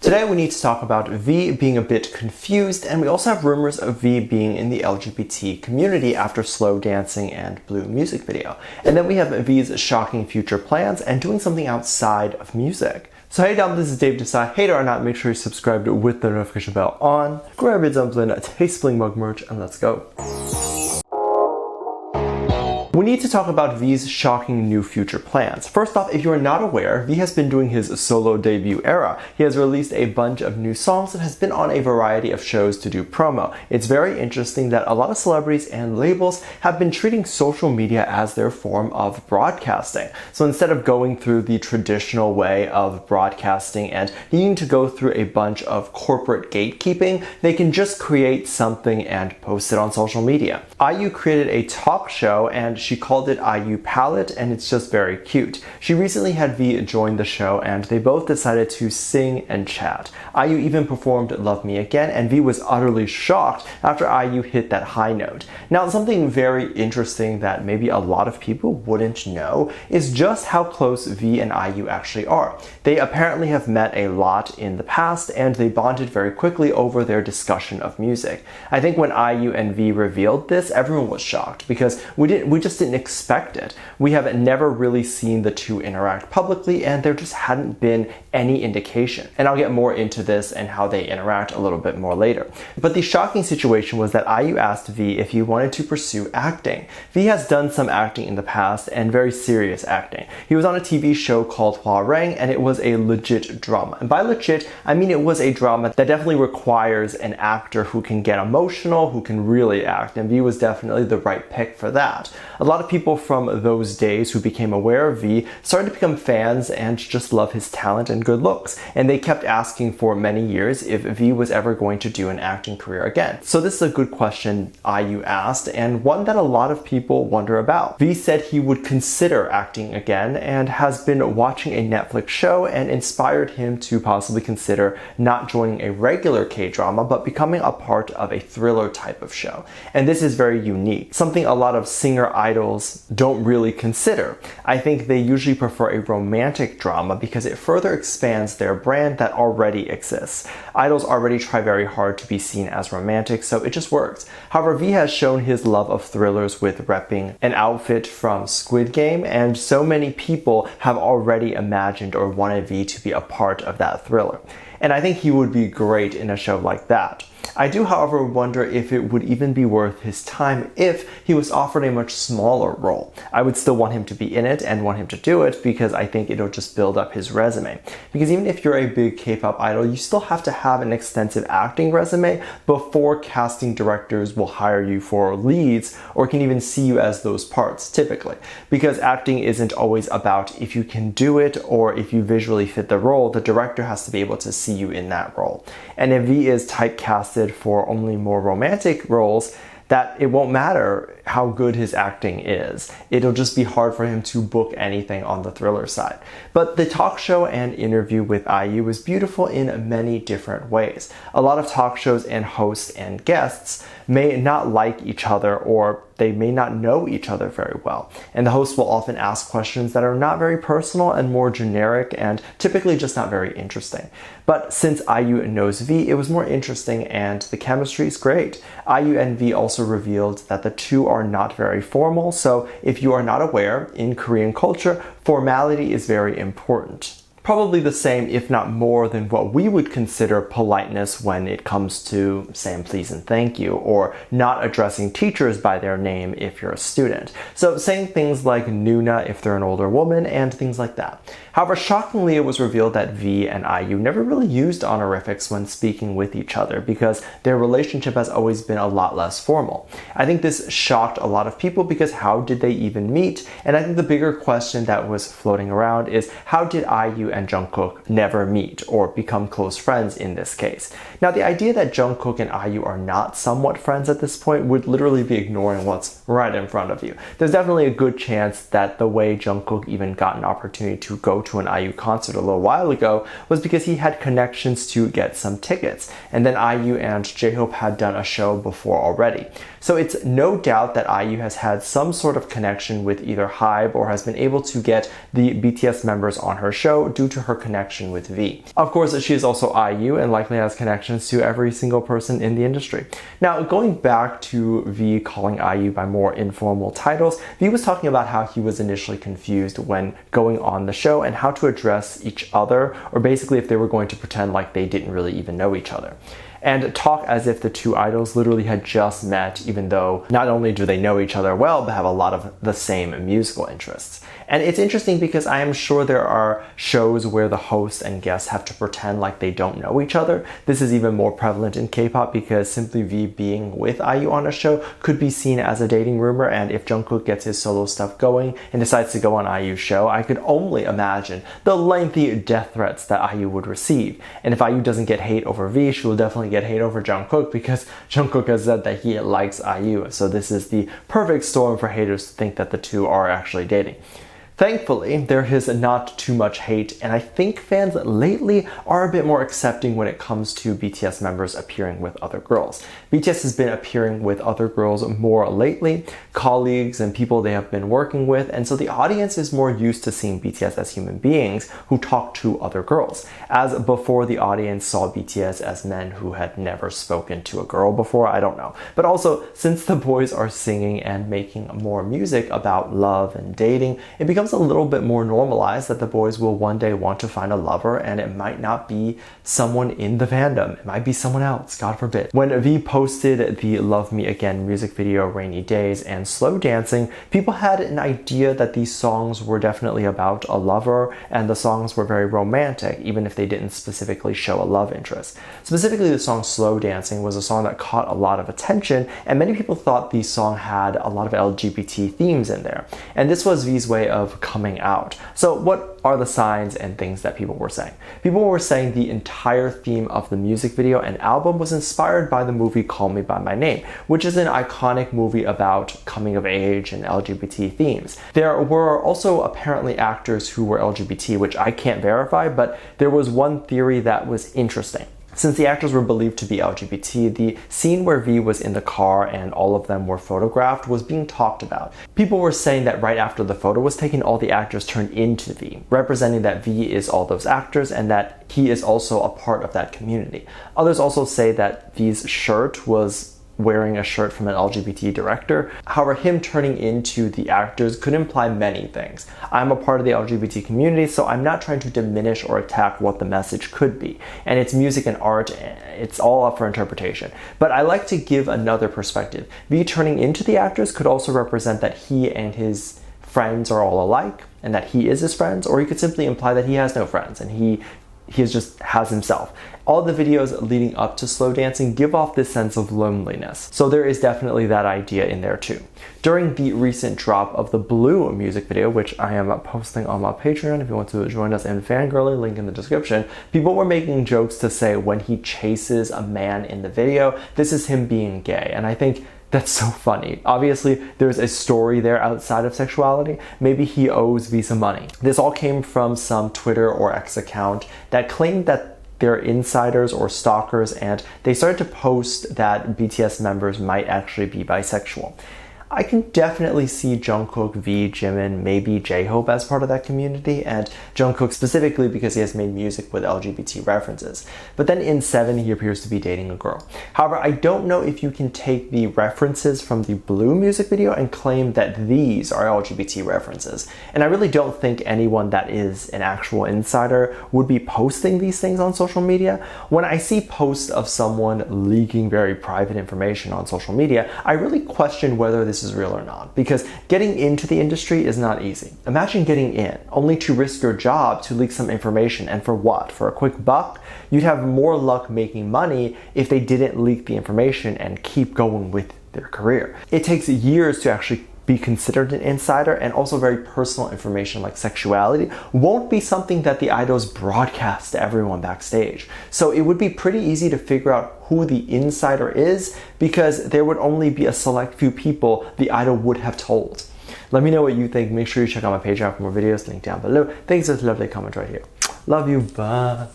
Today we need to talk about V being a bit confused, and we also have rumors of V being in the LGBT community after Slow Dancing and Blue music video. And then we have V's shocking future plans and doing something outside of music. So hey Dumplings, this is Dave. Decide hater or not, make sure you're subscribed with the notification bell on. Grab your dumpling, taste bling mug merch, and let's go. We need to talk about V's shocking new future plans. First off, if you are not aware, V has been doing his solo debut era. He has released a bunch of new songs and has been on a variety of shows to do promo. It's very interesting that a lot of celebrities and labels have been treating social media as their form of broadcasting. So instead of going through the traditional way of broadcasting and needing to go through a bunch of corporate gatekeeping, they can just create something and post it on social media. IU created a talk show and she called it IU Palette, and it's just very cute. She recently had V join the show and they both decided to sing and chat. IU even performed Love Me Again, and V was utterly shocked after IU hit that high note. Now, something very interesting that maybe a lot of people wouldn't know is just how close V and IU actually are. They apparently have met a lot in the past and they bonded very quickly over their discussion of music. I think when IU and V revealed this, everyone was shocked because we just didn't expect it. We have never really seen the two interact publicly, and there just hadn't been any indication. And I'll get more into this and how they interact a little bit more later. But the shocking situation was that IU asked V if he wanted to pursue acting. V has done some acting in the past, and very serious acting. He was on a TV show called Hwarang, and it was a legit drama. And by legit, I mean it was a drama that definitely requires an actor who can get emotional, who can really act, and V was definitely the right pick for that. A lot of people from those days who became aware of V started to become fans and just love his talent and good looks, and they kept asking for many years if V was ever going to do an acting career again. So this is a good question IU asked, and one that a lot of people wonder about. V said he would consider acting again and has been watching a Netflix show and inspired him to possibly consider not joining a regular K-drama but becoming a part of a thriller type of show. And this is very unique, something a lot of singer idols don't really consider. I think they usually prefer a romantic drama because it further expands their brand that already exists. Idols already try very hard to be seen as romantic, so it just works. However, V has shown his love of thrillers with repping an outfit from Squid Game, and so many people have already imagined or wanted V to be a part of that thriller. And I think he would be great in a show like that. I do, however, wonder if it would even be worth his time if he was offered a much smaller role. I would still want him to be in it and want him to do it because I think it'll just build up his resume. Because even if you're a big K-pop idol, you still have to have an extensive acting resume before casting directors will hire you for leads or can even see you as those parts, typically. Because acting isn't always about if you can do it or if you visually fit the role, the director has to be able to see you in that role. And if V is typecasted for only more romantic roles, that it won't matter how good his acting is. It'll just be hard for him to book anything on the thriller side. But the talk show and interview with IU was beautiful in many different ways. A lot of talk shows and hosts and guests may not like each other, or they may not know each other very well. And the host will often ask questions that are not very personal and more generic and typically just not very interesting. But since IU knows V, it was more interesting and the chemistry is great. IU and V also revealed that the two are not very formal, so if you are not aware, in Korean culture, formality is very important. Probably the same, if not more, than what we would consider politeness when it comes to saying please and thank you, or not addressing teachers by their name if you're a student. So saying things like Nuna if they're an older woman, and things like that. However, shockingly, it was revealed that V and IU never really used honorifics when speaking with each other because their relationship has always been a lot less formal. I think this shocked a lot of people because how did they even meet? And I think the bigger question that was floating around is how did IU and Jungkook never meet or become close friends in this case? Now, the idea that Jungkook and IU are not somewhat friends at this point would literally be ignoring what's right in front of you. There's definitely a good chance that the way Jungkook even got an opportunity to go to an IU concert a little while ago was because he had connections to get some tickets, and then IU and J-Hope had done a show before already. So it's no doubt that IU has had some sort of connection with either HYBE or has been able to get the BTS members on her show due to her connection with V. Of course, she is also IU and likely has connections to every single person in the industry. Now, going back to V calling IU by more informal titles, V was talking about how he was initially confused when going on the show and how to address each other, or basically if they were going to pretend like they didn't really even know each other, and talk as if the two idols literally had just met, even though not only do they know each other well, but have a lot of the same musical interests. And it's interesting because I am sure there are shows where the host and guests have to pretend like they don't know each other. This is even more prevalent in K-pop because simply V being with IU on a show could be seen as a dating rumor, and if Jungkook gets his solo stuff going and decides to go on IU's show, I could only imagine the lengthy death threats that IU would receive. And if IU doesn't get hate over V, she will definitely get hate over Jungkook because Jungkook has said that he likes IU. So this is the perfect storm for haters to think that the two are actually dating. Thankfully, there is not too much hate, and I think fans lately are a bit more accepting when it comes to BTS members appearing with other girls. BTS has been appearing with other girls more lately, colleagues and people they have been working with, and so the audience is more used to seeing BTS as human beings who talk to other girls, as before the audience saw BTS as men who had never spoken to a girl before, I don't know. But also, since the boys are singing and making more music about love and dating, it becomes a little bit more normalized that the boys will one day want to find a lover, and it might not be someone in the fandom. It might be someone else, God forbid. When V posted the Love Me Again music video, Rainy Days and Slow Dancing, people had an idea that these songs were definitely about a lover, and the songs were very romantic, even if they didn't specifically show a love interest. Specifically, the song Slow Dancing was a song that caught a lot of attention, and many people thought the song had a lot of LGBT themes in there. And this was V's way of coming out. So what are the signs and things that people were saying? People were saying the entire theme of the music video and album was inspired by the movie Call Me By My Name, which is an iconic movie about coming of age and LGBT themes. There were also apparently actors who were LGBT, which I can't verify, but there was one theory that was interesting. Since the actors were believed to be LGBT, the scene where V was in the car and all of them were photographed was being talked about. People were saying that right after the photo was taken, all the actors turned into V, representing that V is all those actors and that he is also a part of that community. Others also say that V's shirt was wearing a shirt from an LGBT director. However, him turning into the actors could imply many things. I'm a part of the LGBT community, so I'm not trying to diminish or attack what the message could be. And it's music and art, it's all up for interpretation. But I like to give another perspective. V turning into the actors could also represent that he and his friends are all alike, and that he is his friends, or he could simply imply that he has no friends and he just has himself. All the videos leading up to Slow Dancing give off this sense of loneliness. So there is definitely that idea in there too. During the recent drop of the Blue music video, which I am posting on my Patreon if you want to join us in fangirling, link in the description, people were making jokes to say when he chases a man in the video, this is him being gay. And I think that's so funny. Obviously, there's a story there outside of sexuality. Maybe he owes V some money. This all came from some Twitter or X account that claimed that they're insiders or stalkers, and they started to post that BTS members might actually be bisexual. I can definitely see Jungkook, V, Jimin, maybe J-Hope as part of that community, and Jungkook specifically because he has made music with LGBT references. But then in 7, he appears to be dating a girl. However, I don't know if you can take the references from the Blue music video and claim that these are LGBT references. And I really don't think anyone that is an actual insider would be posting these things on social media. When I see posts of someone leaking very private information on social media, I really question whether this is real or not, because getting into the industry is not easy. Imagine getting in only to risk your job to leak some information, and for what? For a quick buck? You'd have more luck making money if they didn't leak the information and keep going with their career. It takes years to actually be considered an insider, and also very personal information like sexuality won't be something that the idols broadcast to everyone backstage. So it would be pretty easy to figure out who the insider is, because there would only be a select few people the idol would have told. Let me know what you think. Make sure you check out my Patreon for more videos, link down below. Thanks for this lovely comment right here. Love you, bye.